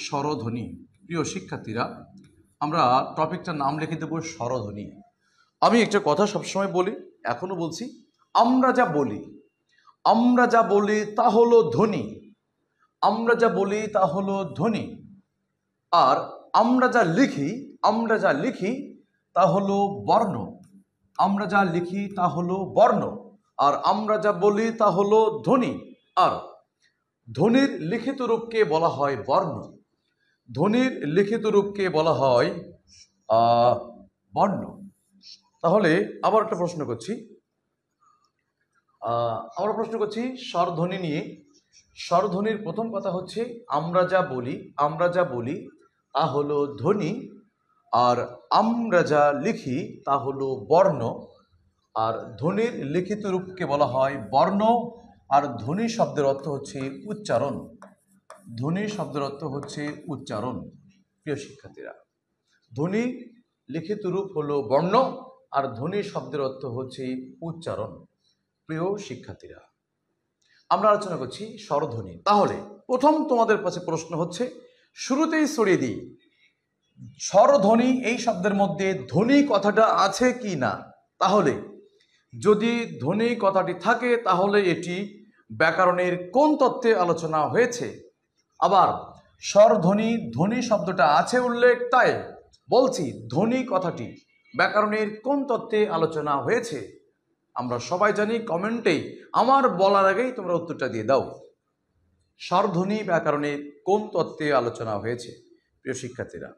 স্বরধ্বনি। প্রিয় শিক্ষার্থীরা, আমরা টপিকটার নাম লিখে দেব স্বরধ্বনি। আমি একটা কথা সবসময় বলি, এখনো বলছি, আমরা যা বলি তা হলো ধ্বনি। আমরা যা বলি তা হলো ধ্বনি। আর আমরা যা লিখি তা হলো বর্ণ। আমরা যা লিখি তা হলো বর্ণ, আর আমরা যা বলি তা হলো ধ্বনি। আর ধ্বনির লিখিত রূপকে বলা হয় বর্ণ। ধ্বনির লিখিত রূপকে বলা হয় বর্ণ। তাহলে আবার একটা প্রশ্ন করছি, স্বরধ্বনি নিয়ে। স্বরধ্বনির প্রথম কথা হচ্ছে আমরা যা বলি তা হলো ধ্বনি, আর আমরা যা লিখি তা হলো বর্ণ। আর ধ্বনির লিখিত রূপকে বলা হয় বর্ণ। আর ধ্বনি শব্দের অর্থ হচ্ছে উচ্চারণ। ধ্বনি শব্দের অর্থ হচ্ছে উচ্চারণ। প্রিয় শিক্ষার্থীরা, ধ্বনি লিখিত রূপ হলো বর্ণ, আর ধ্বনি শব্দের অর্থ হচ্ছে উচ্চারণ। প্রিয় শিক্ষার্থীরা, আমরা আলোচনা করছি স্বরধ্বনি। তাহলে প্রথম তোমাদের কাছে প্রশ্ন হচ্ছে, শুরুতেই ছড়িয়ে দিই, স্বরধ্বনি এই শব্দের মধ্যে ধ্বনি কথাটা আছে কি না। তাহলে যদি ধ্বনি কথাটি থাকে তাহলে এটি ব্যাকরণের কোন তত্ত্বে আলোচনা হয়েছে। আবার স্বরধ্বনি ধ্বনি শব্দটা আছে উল্লেখ, তাই বলছি ধ্বনি কথাটি ব্যাকরণের কোন তত্ত্বে আলোচনা হয়েছে। আমরা সবাই জানি, কমেন্টেই আমার বলার আগেই তোমরা উত্তরটা দিয়ে দাও। স্বরধ্বনি ব্যাকরণের কোন তত্ত্বে আলোচনা হয়েছে প্রিয় শিক্ষার্থীরা।